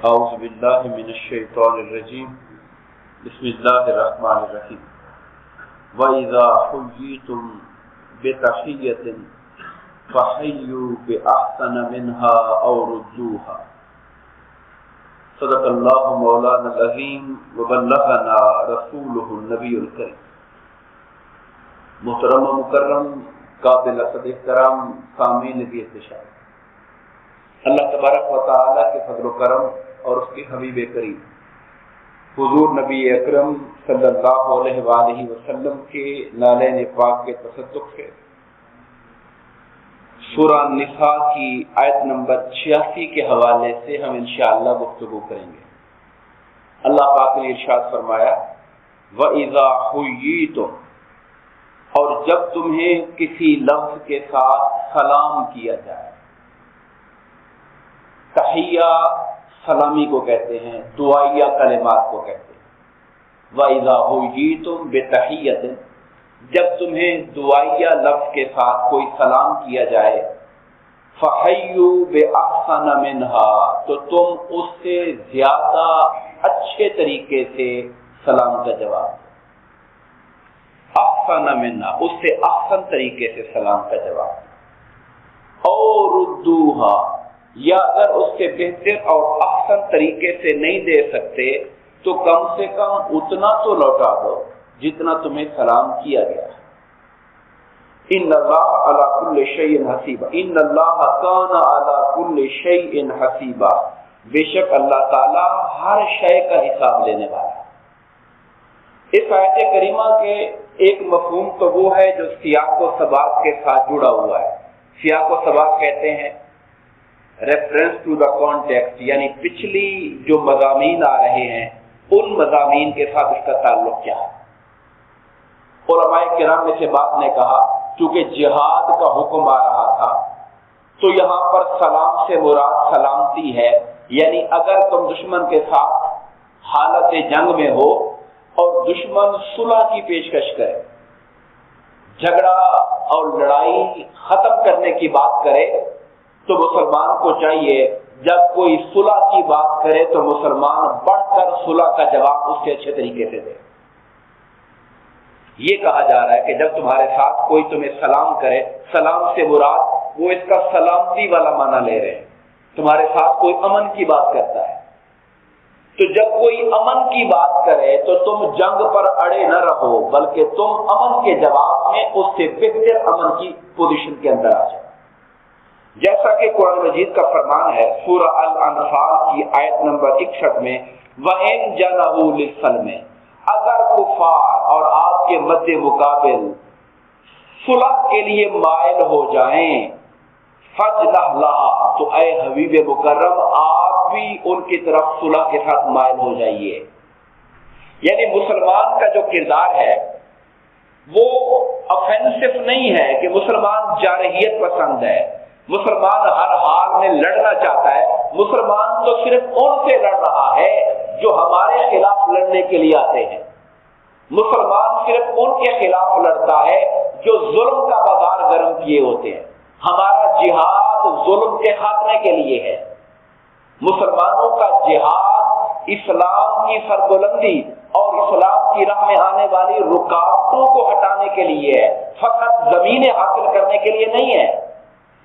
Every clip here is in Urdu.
اعوذ باللہ من الشیطان الرجیم بسم اللہ الرحمن الرحیم وَإِذَا حُيِّيتُم بِتَحِيَّةٍ فَحَيُّوا بِأَحْسَنَ مِنْهَا أَوْ رُدُّوهَا صدق اللہ مولانا العظیم وبلغنا رسولہ النبی الکریم۔ محترم و مکرم قابل قدر احترام سامعین نبی احتشام، اللہ تبارک و تعالیٰ کے فضل و کرم اور اس کے حبیب کریم حضور نبی اکرم صلی اللہ علیہ وآلہ وسلم کے نالین پاک کے تصدق سے سورہ النساء کی آیت نمبر 86 کے حوالے سے ہم انشاءاللہ گفتگو کریں گے۔ اللہ پاک نے ارشاد فرمایا وَإِذَا حُيِّيتُم، اور جب تمہیں کسی لفظ کے ساتھ سلام کیا جائے۔ تحیہ سلامی کو کہتے ہیں، دعائیہ کلمات کو کہتے ہیں۔ وَإِذَا حُيِّيتُم بِتَحِيَّةٍ، جب تمہیں دعائیہ لفظ کے ساتھ کوئی سلام کیا جائے، فَحَيُّوا بِأَحْسَنَ مِنْهَا، تو تم اس سے زیادہ اچھے طریقے سے سلام کا جواب دو۔ احسن منها، اس سے احسن طریقے سے سلام کا جواب دو۔ اور ردوها، یا اگر اس سے بہتر اور احسن طریقے سے نہیں دے سکتے تو کم سے کم اتنا تو لوٹا دو جتنا تمہیں سلام کیا گیا۔ ان اللہ علی کل شیء حسیبا، ان اللہ کان علی کل شیء حسیبا، بے شک اللہ تعالی ہر شے کا حساب لینے والا ہے۔ اس آیت کریمہ کے ایک مفہوم تو وہ ہے جو سیاق و سباق کے ساتھ جڑا ہوا ہے۔ سیاق و سباق کہتے ہیں ریفرنس ٹو دا کانٹیکسٹ، یعنی پچھلی جو مضامین آ رہے ہیں ان مضامین کے ساتھ اس کا تعلق کیا ہے۔ علماء کرام میں سے بعض نے کہا چونکہ جہاد کا حکم آ رہا تھا تو یہاں پر سلام سے مراد سلامتی ہے، یعنی اگر تم دشمن کے ساتھ حالت جنگ میں ہو اور دشمن صلح کی پیشکش کرے، جھگڑا اور لڑائی ختم کرنے کی بات کرے، تو مسلمان کو چاہیے جب کوئی صلح کی بات کرے تو مسلمان بڑھ کر صلح کا جواب اس سے اچھے طریقے سے دے۔ یہ کہا جا رہا ہے کہ جب تمہارے ساتھ کوئی تمہیں سلام کرے، سلام سے مراد وہ اس کا سلامتی والا معنی لے رہے ہیں، تمہارے ساتھ کوئی امن کی بات کرتا ہے، تو جب کوئی امن کی بات کرے تو تم جنگ پر اڑے نہ رہو، بلکہ تم امن کے جواب میں اس سے بہتر امن کی پوزیشن کے اندر آ جاؤ۔ جیسا کہ قرآن مجید کا فرمان ہے سورہ الانفال کی آیت نمبر 61 میں وَإِن جَنَحُوا لِلسَّلْمِ، اگر کفار اور آپ کے مد مقابل صلح کے لیے مائل ہو جائیں، فَاجْنَحْ لَهَا، تو اے حبیب مکرم آپ بھی ان کی طرف صلح کے ساتھ مائل ہو جائیے۔ یعنی مسلمان کا جو کردار ہے وہ افینسو نہیں ہے کہ مسلمان جارحیت پسند ہے، مسلمان ہر حال میں لڑنا چاہتا ہے، مسلمان تو صرف ان سے لڑ رہا ہے جو ہمارے خلاف لڑنے کے لیے آتے ہیں، مسلمان صرف ان کے خلاف لڑتا ہے جو ظلم کا بازار گرم کیے ہوتے ہیں۔ ہمارا جہاد ظلم کے خاتمے کے لیے ہے، مسلمانوں کا جہاد اسلام کی سربلندی اور اسلام کی راہ میں آنے والی رکاوٹوں کو ہٹانے کے لیے ہے، فقط زمینیں حاصل کرنے کے لیے نہیں ہے۔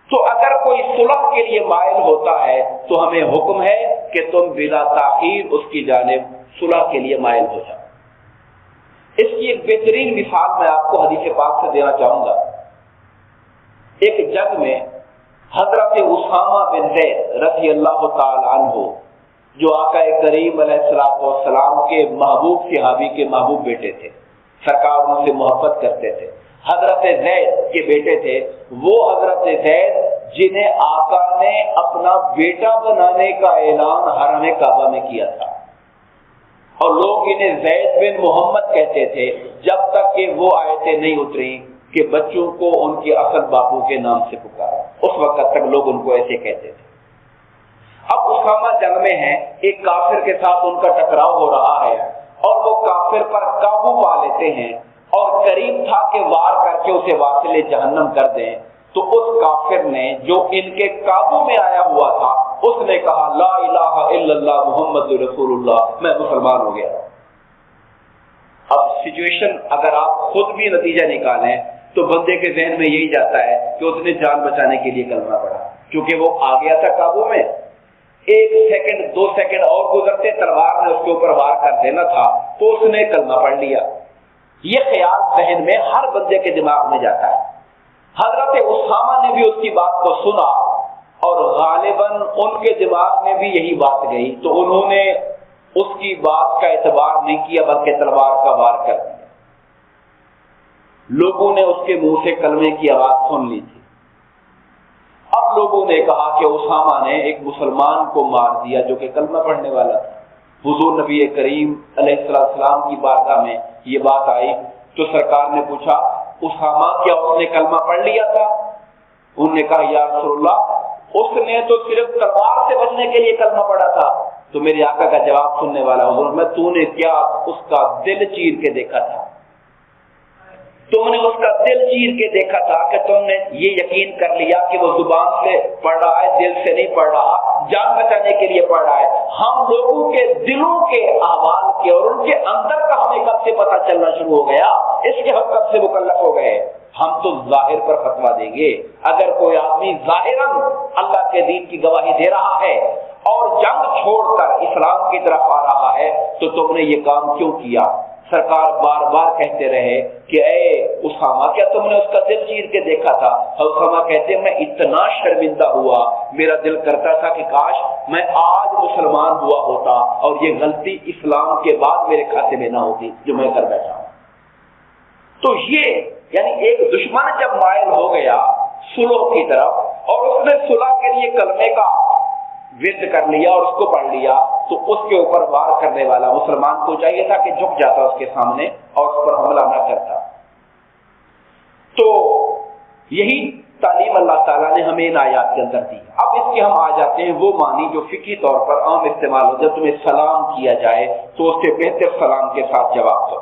تو اگر کوئی صلح کے لیے مائل ہوتا ہے تو ہمیں حکم ہے کہ تم بلا تاخیر اس کی جانب صلح کے لیے مائل ہو جاؤ۔ اس کی ایک بہترین مثال میں آپ کو حدیث پاک سے دینا چاہوں گا۔ ایک جنگ میں حضرت اسامہ بن زید رضی اللہ تعالی عنہ، جو آقا کریم علیہ السلام کے محبوب صحابی کے محبوب بیٹے تھے، سرکار ان سے محبت کرتے تھے، حضرت زید کے بیٹے تھے، وہ حضرت زید جنہیں آقا نے اپنا بیٹا بنانے کا اعلان حرم کعبہ میں کیا تھا، اور لوگ انہیں زید بن محمد کہتے تھے جب تک کہ وہ آیتیں نہیں اتری کہ بچوں کو ان کے اصل باپو کے نام سے پکارا، اس وقت تک لوگ ان کو ایسے کہتے تھے۔ اب اسامہ جنگ میں ہیں، ایک کافر کے ساتھ ان کا ٹکراؤ ہو رہا ہے اور وہ کافر پر قابو پا لیتے ہیں اور قریب تھا کہ وار کر کے اسے واصل جہنم کر دیں، تو اس کافر نے جو ان کے قابو میں آیا ہوا تھا اس نے کہا لا الہ الا اللہ محمد رسول اللہ، میں مسلمان ہو گیا۔ اب سچویشن اگر آپ خود بھی نتیجہ نکالیں تو بندے کے ذہن میں یہی جاتا ہے کہ اس نے جان بچانے کے لیے کلمہ پڑھا، کیونکہ وہ آ گیا تھا قابو میں۔ 1 سیکنڈ 2 سیکنڈ اور گزرتے تلوار نے اس کے اوپر وار کر دینا تھا تو اس نے کلمہ پڑھ لیا۔ یہ خیال ذہن میں ہر بندے کے دماغ میں جاتا ہے۔ حضرت اسامہ نے بھی اس کی بات کو سنا اور غالباً ان کے دماغ میں بھی یہی بات گئی، تو انہوں نے اس کی بات کا اعتبار نہیں کیا بلکہ تلوار کا وار کر دیا۔ لوگوں نے اس کے منہ سے کلمے کی آواز سن لی تھی۔ اب لوگوں نے کہا کہ اسامہ نے ایک مسلمان کو مار دیا جو کہ کلمہ پڑھنے والا تھا۔ حضور نبی کریم علیہ السلام کی بارگاہ میں یہ بات آئی تو سرکار نے پوچھا اسامہ کیا اس نے کلمہ پڑھ لیا تھا؟ انہوں نے کہا یا رسول اللہ اس نے تو صرف تلوار سے بچنے کے لیے کلمہ پڑھا تھا۔ تو میرے آقا کا جواب سننے والا حضور میں تو نے کیا اس کا دل چیر کے دیکھا تھا؟ تم نے اس کا دل چیر کے دیکھا تھا کہ تم نے یہ یقین کر لیا کہ وہ زبان سے پڑھ رہا ہے، دل سے نہیں پڑھ رہا، جان بچانے کے لیے پڑھ رہا ہے۔ ہم لوگوں کے دلوں کے احوال کے اور ان کے اندر کا ہمیں کب سے پتہ چلنا شروع ہو گیا، اس کے ہم کب سے مکلف ہو گئے؟ ہم تو ظاہر پر فتویٰ دیں گے۔ اگر کوئی آدمی ظاہراً اللہ کے دین کی گواہی دے رہا ہے اور جنگ چھوڑ کر اسلام کی طرف آ رہا ہے تو تم نے یہ کام کیوں کیا؟ سرکار بار بار کہتے رہے کہ اے اسامہ کیا تم نے اس کا دل چیر کے دیکھا تھا؟ اسامہ کہتے میں اتنا شرمندہ ہوا، میرا دل کرتا تھا کہ کاش میں آج مسلمان ہوا ہوتا اور یہ غلطی اسلام کے بعد میرے کھاتے میں نہ ہوتی جو میں کر بیٹھا ہوں۔ تو یہ یعنی ایک دشمن جب مائل ہو گیا صلح کی طرف اور اس نے صلح کے لیے کلمے کا ورد کر لیا اور اس کو پڑھ لیا تو اس کے اوپر وار کرنے والا مسلمان کو چاہیے تھا کہ جھک جاتا اس کے سامنے اور اس پر حملہ نہ کرتا۔ تو یہی تعلیم اللہ تعالیٰ نے ہمیں ان آیات کے اندر دی۔ اب اس کے ہم آ جاتے ہیں وہ معنی جو فقہی طور پر عام استعمال ہو، جب تمہیں سلام کیا جائے تو اس سے بہتر سلام کے ساتھ جواب دو۔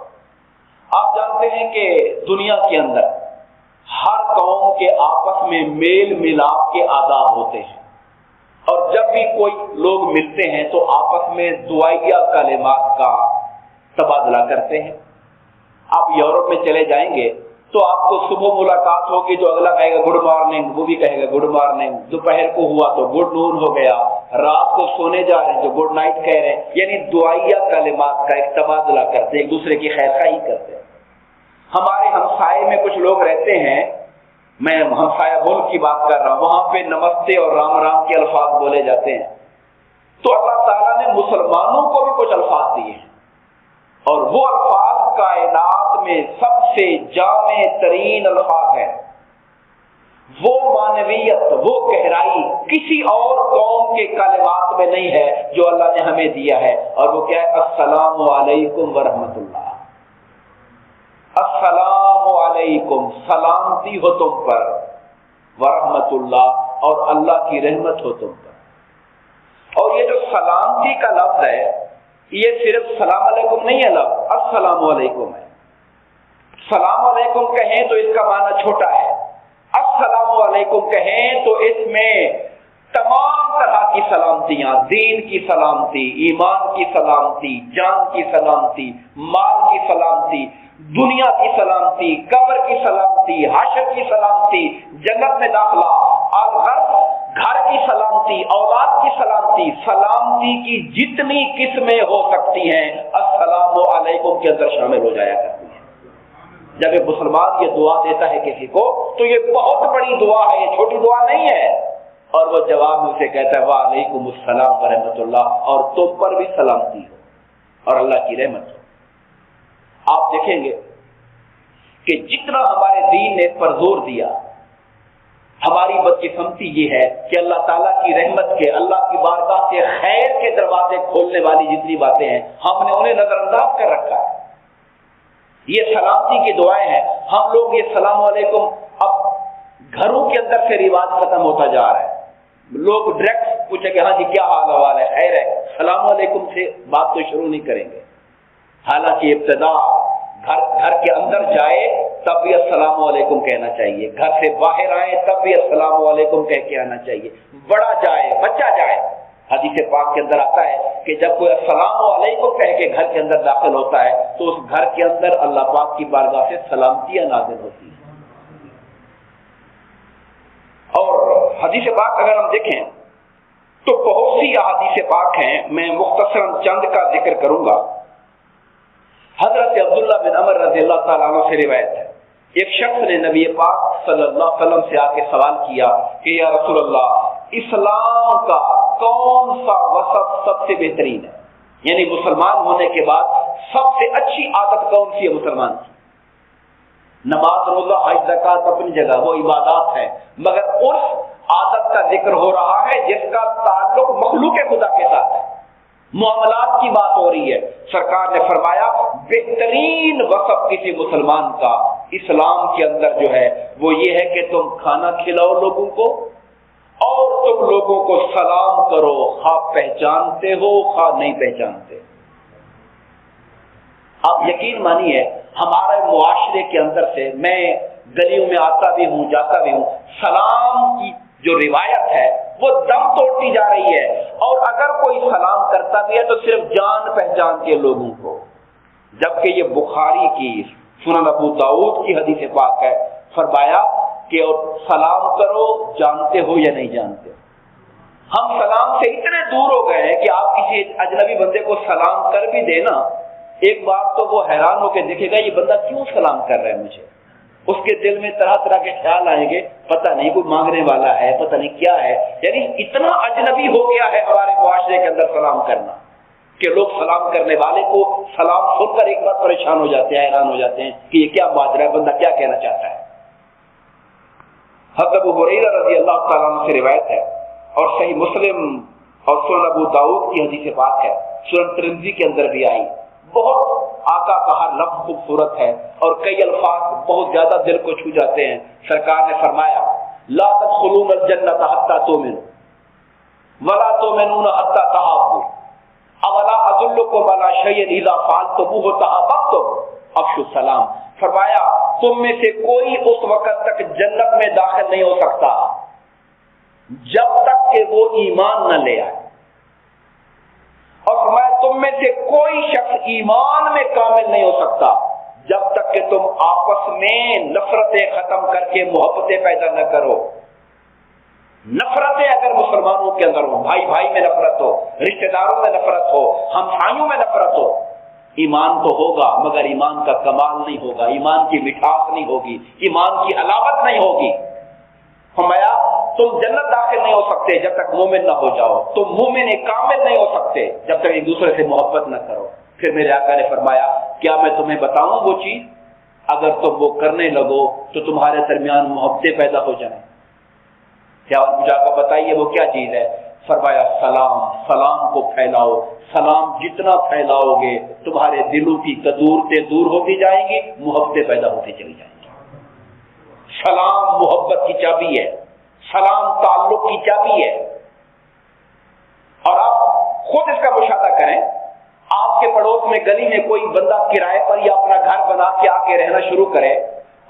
آپ جانتے ہیں کہ دنیا کے اندر ہر قوم کے آپس میں میل ملاپ کے آداب ہوتے ہیں اور جب بھی کوئی لوگ ملتے ہیں تو آپس میں دعائیہ کلمات کا تبادلہ کرتے ہیں۔ آپ یورپ میں چلے جائیں گے تو آپ کو صبح ملاقات ہوگی تو اگلا کہے گا گڈ مارننگ، وہ بھی کہے گا گڈ مارننگ، دوپہر کو ہوا تو گڈ نون ہو گیا، رات کو سونے جا رہے ہیں تو گڈ نائٹ کہہ رہے ہیں، یعنی دعائیہ کلمات کا ایک تبادلہ کرتے ہیں، ایک دوسرے کی خیر خواہی کرتے ہیں۔ ہمارے ہمسائے میں کچھ لوگ رہتے ہیں، میں ہمسایہ ملک کی بات کر رہا ہوں، وہاں پہ نمستے اور رام رام کے الفاظ بولے جاتے ہیں۔ تو اللہ تعالیٰ نے مسلمانوں کو بھی کچھ الفاظ دیے ہیں اور وہ الفاظ کائنات میں سب سے جامع ترین الفاظ ہیں۔ وہ معنویت، وہ گہرائی کسی اور قوم کے کلمات میں نہیں ہے جو اللہ نے ہمیں دیا ہے، اور وہ کیا ہے؟ السلام علیکم ورحمۃ اللہ، السلام علیکم، سلامتی ہو تم پر، ورحمۃ اللہ، اور اللہ کی رحمت ہو تم پر۔ اور یہ جو سلامتی کا لفظ ہے یہ صرف سلام علیکم نہیں ہے، لفظ السلام علیکم ہے۔ سلام علیکم کہیں تو اس کا معنی چھوٹا ہے، السلام علیکم کہیں تو اس میں تمام طرح کی سلامتیاں، دین کی سلامتی، ایمان کی سلامتی، جان کی سلامتی، مال کی سلامتی، دنیا کی سلامتی، قبر کی سلامتی، حشر کی سلامتی، جنت میں داخلہ، الغرض گھر کی سلامتی، اولاد کی سلامتی، سلامتی کی جتنی قسمیں ہو سکتی ہیں السلام علیکم کے اندر شامل ہو جایا کرتی ہیں۔ جب ایک مسلمان یہ دعا دیتا ہے کسی کو تو یہ بہت بڑی دعا ہے، یہ چھوٹی دعا نہیں ہے، اور وہ جواب میں اسے کہتا ہے وعلیکم السلام ورحمۃ اللہ، اور تم پر بھی سلامتی ہو اور اللہ کی رحمت ہو۔ آپ دیکھیں گے کہ جتنا ہمارے دین نے اس پر زور دیا، ہماری بدقسمتی یہ ہے کہ اللہ تعالیٰ کی رحمت کے، اللہ کی بارگاہ سے خیر کے دروازے کھولنے والی جتنی باتیں ہیں ہم نے انہیں نظر انداز کر رکھا ہے۔ یہ سلامتی کی دعائیں ہیں، ہم لوگ یہ السلام علیکم اب گھروں کے اندر سے رواج ختم ہوتا جا رہا ہے۔ لوگ ڈائریکٹ پوچھیں کہ ہاں جی کیا حال حوال ہے، خیر ہے، السلام علیکم سے بات تو شروع نہیں کریں گے، حالانکہ ابتدا گھر کے اندر جائے تب بھی السلام علیکم کہنا چاہیے، گھر سے باہر آئے تب بھی السلام علیکم کہہ کے آنا چاہیے، بڑا جائے بچہ جائے حدیث پاک کے اندر آتا ہے کہ جب کوئی السلام علیکم کہہ کے گھر کے اندر داخل ہوتا ہے تو اس گھر کے اندر اللہ پاک کی بارگاہ سے سلامتیاں نازل ہوتی ہیں. اور حدیث پاک اگر ہم دیکھیں تو بہت سی احادیث پاک ہیں، میں مختصراً چند کا ذکر کروں گا. حضرت عبداللہ بن عمر رضی اللہ تعالیٰ عنہ سے روایت ہے، ایک شخص نے نبی پاک صلی اللہ علیہ وسلم سے آ کے سوال کیا کہ یا رسول اللہ، اسلام کا کون سا وصف سب سے بہترین ہے؟ یعنی مسلمان ہونے کے بعد سب سے اچھی عادت کون سی ہے مسلمان کی؟ نماز، روزہ، حج، زکات اپنی جگہ وہ عبادات ہے، مگر عرف عادت کا ذکر ہو رہا ہے جس کا تعلق مخلوق خدا کے ساتھ ہے، معاملات کی بات ہو رہی ہے. سرکار نے فرمایا بہترین وصف کسی مسلمان کا اسلام کے اندر جو ہے وہ یہ ہے کہ تم کھانا کھلاؤ لوگوں کو اور تم لوگوں کو سلام کرو، خواہ پہچانتے ہو خواہ نہیں پہچانتے. آپ یقین مانیے ہمارے معاشرے کے اندر سے، میں گلیوں میں آتا بھی ہوں جاتا بھی ہوں، سلام کی جو روایت ہے وہ دم توڑتی جا رہی ہے. اور اگر کوئی سلام کرتا بھی ہے تو صرف جان پہچان کے لوگوں کو، جبکہ یہ بخاری کی سنن ابو داؤد کی حدیث پاک ہے. فرمایا کہ سلام کرو جانتے ہو یا نہیں جانتے. ہم سلام سے اتنے دور ہو گئے ہیں کہ آپ کسی اجنبی بندے کو سلام کر بھی دینا، ایک بار تو وہ حیران ہو کے دیکھے گا یہ بندہ کیوں سلام کر رہا ہے مجھے. اس کے دل میں طرح طرح کے خیال آئیں گے، پتہ نہیں کوئی مانگنے والا ہے، پتہ نہیں کیا ہے. یعنی اتنا اجنبی ہو گیا ہے ہمارے معاشرے کے اندر سلام کرنا کہ لوگ سلام کرنے والے کو سلام سن کر ایک بار پریشان ہو جاتے ہیں، حیران ہو جاتے ہیں کہ یہ کیا بات رہا ہے، بندہ کیا کہنا چاہتا ہے. حضرت ابو ہریرہ رضی اللہ تعالیٰ عنہ سے روایت ہے اور صحیح مسلم اور سنن ابو داؤد کی حدیث پاک ہے، سنن ترمذی کے اندر بھی آئی. بہت آقا کا ہر لفظ خوبصورت ہے اور کئی الفاظ بہت زیادہ دل کو چھو جاتے ہیں. سرکار نے فرمایا لا تدخلون الجنۃ حتى تؤمنوا ولا تؤمنون حتى تحابوا اولا ادلکم علی شیء اذا فعلتموه تحاببتم افشوا السلام. فرمایا تم میں سے کوئی اس وقت تک جنت میں داخل نہیں ہو سکتا جب تک کہ وہ ایمان نہ لے آئے، اور فرمایا تم میں سے کوئی شخص ایمان میں کامل نہیں ہو سکتا جب تک کہ تم آپس میں نفرتیں ختم کر کے محبتیں پیدا نہ کرو. نفرتیں اگر مسلمانوں کے اندر ہو، بھائی بھائی میں نفرت ہو، رشتہ داروں میں نفرت ہو، ہمسایوں میں نفرت ہو، ایمان تو ہوگا مگر ایمان کا کمال نہیں ہوگا، ایمان کی مٹھاس نہیں ہوگی، ایمان کی حلاوت نہیں ہوگی. فرمایا تم جنت داخل نہیں ہو سکتے جب تک مومن نہ ہو جاؤ، تم مومن کامل نہیں ہو سکتے جب تک ایک دوسرے سے محبت نہ کرو. پھر میرے آقا نے فرمایا کیا میں تمہیں بتاؤں وہ چیز اگر تم وہ کرنے لگو تو تمہارے درمیان محبتیں پیدا ہو جائیں. کیا مجھے آقا بتائیے وہ کیا چیز ہے؟ فرمایا سلام. سلام کو پھیلاؤ، سلام جتنا پھیلاؤ گے تمہارے دلوں کی کدورتیں دور ہوتی جائیں گی، محبتیں پیدا ہوتی چلی جائیں گی. سلام محبت کی چابی ہے، سلام تعلق کی چابی ہے. اور آپ خود اس کا مشاہدہ کریں، آپ کے پڑوس میں گلی میں کوئی بندہ کرائے پر یا اپنا گھر بنا کے آ کے رہنا شروع کرے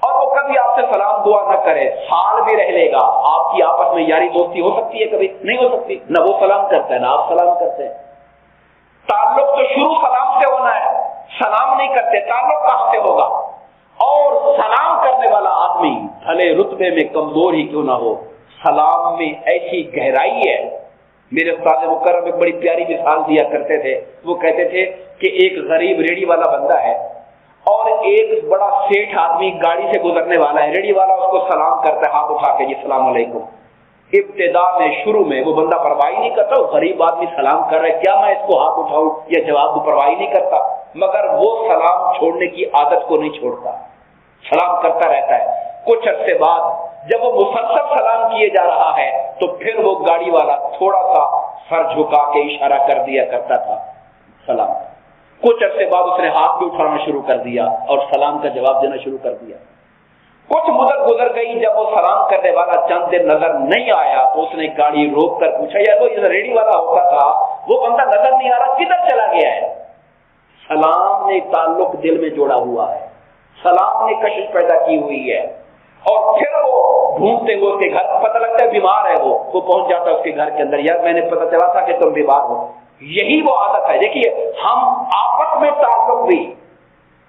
اور وہ کبھی آپ سے سلام دعا نہ کرے، سال بھی رہ لے گا، آپ کی آپس میں یاری دوستی ہو سکتی ہے؟ کبھی نہیں ہو سکتی. نہ وہ سلام کرتا ہے نہ آپ سلام کرتے ہیں. تعلق تو شروع سلام سے ہونا ہے. سلام نہیں کرتے تعلق کہاں سے ہوگا؟ اور سلام کرنے والا آدمی بھلے رتبے میں کمزور ہی کیوں نہ ہو، سلام میں ایسی گہرائی ہے. میرے استاد مکرم ایک بڑی پیاری مثال دیا کرتے تھے. وہ کہتے تھے کہ ایک غریب ریڑھی والا بندہ ہے اور ایک بڑا سیٹھ آدمی گاڑی سے گزرنے والا ہے. ریڑھی والا اس کو سلام کرتا ہے ہاتھ اٹھا کے، جی السلام علیکم. ابتدا میں شروع میں وہ بندہ پرواہ نہیں کرتا، غریب آدمی سلام کر رہا ہے، کیا میں اس کو ہاتھ اٹھاؤں یا جواب دوں، پرواہ نہیں کرتا. مگر وہ سلام چھوڑنے کی عادت کو نہیں چھوڑتا، سلام کرتا رہتا ہے. کچھ عرصے بعد جب وہ مسلسل سلام کیے جا رہا ہے تو پھر وہ گاڑی والا تھوڑا سا سر جھکا کے اشارہ کر دیا کرتا تھا سلام. کچھ عرصے بعد اس نے ہاتھ بھی اٹھانا شروع کر دیا اور سلام کا جواب دینا شروع کر دیا. کچھ مدت گزر گئی، جب وہ سلام کرنے والا چند دن نظر نہیں آیا تو اس نے گاڑی روک کر پوچھا یار وہ ریڑھی والا ہوتا تھا وہ بندہ نظر نہیں آ رہا، کدھر چلا گیا ہے؟ سلام نے تعلق دل میں جوڑا ہوا ہے، سلام نے کشش پیدا کی ہوئی ہے. اور پھر وہ ڈھونڈتے ہوئے اس کے گھر، پتہ لگتا ہے بیمار ہے، وہ پہنچ جاتا ہے اس کے گھر کے اندر، یار میں نے پتہ چلا تھا کہ تم بیمار ہو۔ یہی وہ عادت ہے۔ دیکھیے ہم آپس میں تعلق بھی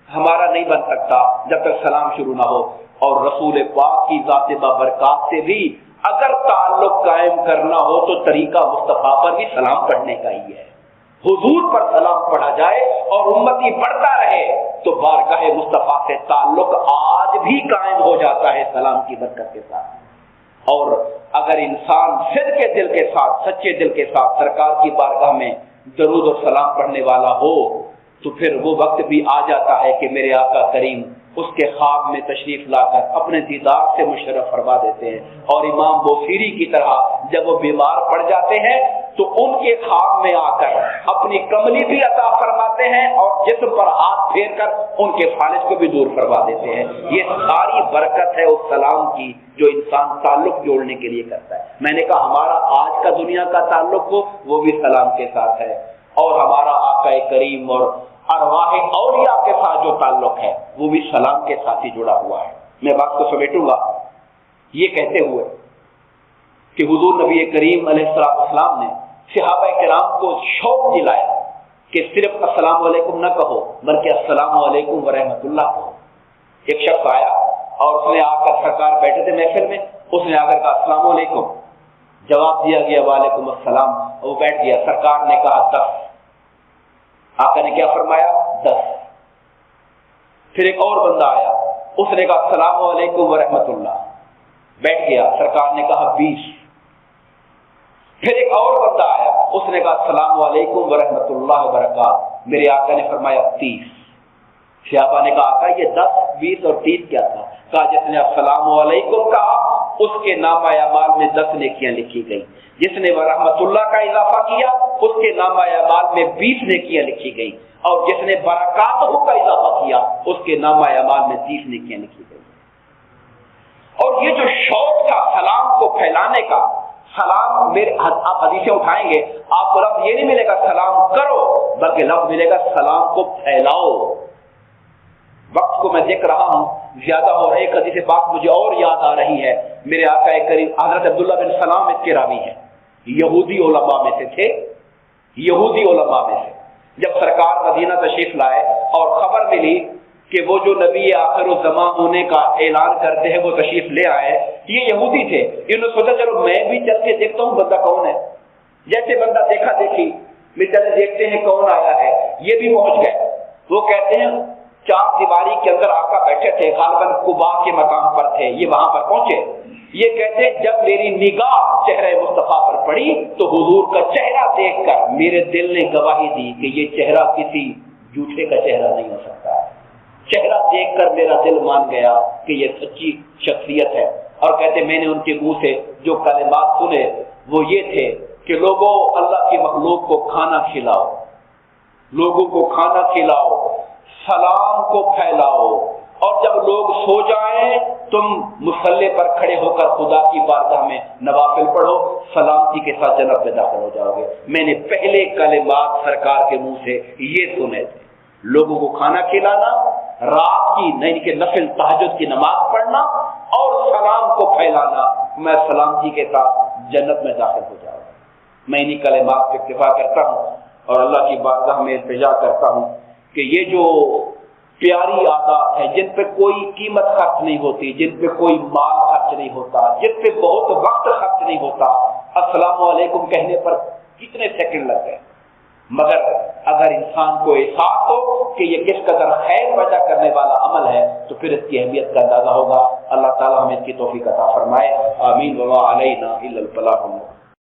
ہمارا نہیں بن سکتا جب تک سلام شروع نہ ہو، اور رسول پاک کی ذات بابرکات سے بھی اگر تعلق قائم کرنا ہو تو طریقہ مصطفیٰ پر بھی سلام پڑھنے کا ہی ہے۔ حضور پر سلام پڑھا جائے اور امتی پڑھتا رہے تو بارگاہ مصطفیٰ سے تعلق آج بھی قائم ہو جاتا ہے سلام کی برکت کے ساتھ۔ اور اگر انسان صدق کے دل کے ساتھ، سچے دل کے ساتھ سرکار کی بارگاہ میں درود و سلام پڑھنے والا ہو تو پھر وہ وقت بھی آ جاتا ہے کہ میرے آقا کریم اس کے خواب میں تشریف لا کر اپنے دیدار سے مشرف فرما دیتے ہیں۔ اور امام بوصیری کی طرح جب وہ بیمار پڑ جاتے ہیں تو ان کے خواب میں آ کر اپنی کملی بھی عطا فرماتے ہیں اور جسم پر ہاتھ پھیر کر ان کے فالج کو بھی دور فرما دیتے ہیں۔ یہ ساری برکت ہے اس سلام کی جو انسان تعلق جوڑنے کے لیے کرتا ہے۔ میں نے کہا ہمارا آج کا دنیا کا تعلق ہو وہ بھی سلام کے ساتھ ہے، اور ہمارا آقا کریم اور ارواح اولیاء کے ساتھ جو تعلق ہے وہ بھی سلام کے ساتھ ہی جڑا ہوا ہے۔ میں بات کو سمیٹوں گا یہ کہتے ہوئے کہ حضور نبی کریم علیہ السلام نے صحابہ کرام کو شوق دلایا کہ صرف السلام علیکم نہ کہو بلکہ السلام علیکم ورحمۃ اللہ کہو۔ ایک شخص آیا اور اس نے آ کر، سرکار بیٹھے تھے محفل میں، اس نے آ کر کہا السلام علیکم، جواب دیا گیا وعلیکم السلام، وہ بیٹھ گیا۔ سرکار نے کہا 10، آقا نے کیا فرمایا 10۔ پھر ایک اور بندہ آیا، اس نے کہا السلام علیکم ورحمۃ اللہ، بیٹھ گیا۔ سرکار نے کہا 20۔ پھر ایک اور بندہ آیا، اس نے کہا السلام علیکم ورحمۃ اللہ وبرکاتہ، میرے آقا نے فرمایا 30۔ صحابہ نے کہا آقا یہ 10، 20 اور 30 کیا تھا؟ کہا جس نے السلام علیکم کہا اس کے نامہ اعمال میں 10 نیکیاں لکھی گئی، جس نے رحمت اللہ کا اضافہ کیا اس کے نامہ اعمال میں 20 نیکیاں لکھی گئی، اور جس نے برکاتہ کا اضافہ کیا اس کے نامہ اعمال میں 30 نیکیاں لکھی گئی۔ اور یہ جو شوق تھا سلام کو پھیلانے کا، سلام میرے آپ حدیثیں اٹھائیں گے آپ کو لفظ یہ نہیں ملے گا سلام کرو، بلکہ لفظ ملے گا سلام کو پھیلاؤ۔ وقت کو میں دیکھ رہا ہوں زیادہ ہو رہا ہے، ایک حدیث پاک مجھے اور یاد آ رہی ہے، میرے آقا کریم حضرت عبداللہ بن سلام اس کے راوی ہیں، یہودی علماء میں سے تھے، یہودی علماء میں سے۔ جب سرکار مدینہ تشریف لائے اور خبر ملی کہ وہ جو نبی آخر الزماں ہونے کا اعلان کرتے ہیں وہ تشریف لے آئے، یہ یہودی تھے، انہوں نے سوچا چلو میں بھی چل کے دیکھتا ہوں بندہ کون ہے۔ جیسے بندہ دیکھا دیکھی چلے دیکھتے ہیں کون آیا ہے، یہ بھی پہنچ گئے۔ وہ کہتے ہیں 4 دیواری کے اندر آقا بیٹھے تھے، غالباً قباء کے مقام پر تھے، یہ وہاں پر پہنچے۔ یہ کہتے جب میری نگاہ چہرے مصطفیٰ پر پڑی تو حضور کا چہرہ دیکھ کر میرے دل نے گواہی دی کہ یہ چہرہ کسی جھوٹے کا چہرہ نہیں ہو سکتا۔ چہرہ دیکھ کر میرا دل مان گیا کہ یہ سچی شخصیت ہے۔ اور کہتے میں نے ان کے منہ سے جو کلمات سنے وہ یہ تھے کہ لوگوں اللہ کی مخلوق کو کھانا کھلاؤ، لوگوں کو کھانا کھلاؤ، سلام کو پھیلاؤ، اور جب لوگ سو جائیں تم مصلی پر کھڑے ہو کر خدا کی بارگاہ میں نوافل پڑھو، سلامتی کے ساتھ جنت میں داخل ہو جاؤ گے۔ میں نے پہلے کلمات سرکار کے منہ سے یہ سنے تھے، لوگوں کو کھانا کھلانا، رات کی نہیں کہ نفل تہجد کی نماز پڑھنا، اور سلام کو پھیلانا، میں سلامتی کے ساتھ جنت میں داخل ہو جاؤں گا۔ میں انہی کلمات پہ اکتفا کرتا ہوں اور اللہ کی بارگاہ میں التجا کرتا ہوں کہ یہ جو پیاری عادات ہے جن پہ کوئی قیمت خرچ نہیں ہوتی، جن پہ کوئی مال خرچ نہیں ہوتا، جن پہ بہت وقت خرچ نہیں ہوتا، السلام علیکم کہنے پر کتنے سیکنڈ لگ گئے، مگر اگر انسان کو احساس ہو کہ یہ کس قدر خیر پیدا کرنے والا عمل ہے تو پھر اس کی اہمیت کا اندازہ ہوگا۔ اللہ تعالی ہمیں اس کی توفیق عطا فرمائے، آمین۔ وما علینا الا البلاغ۔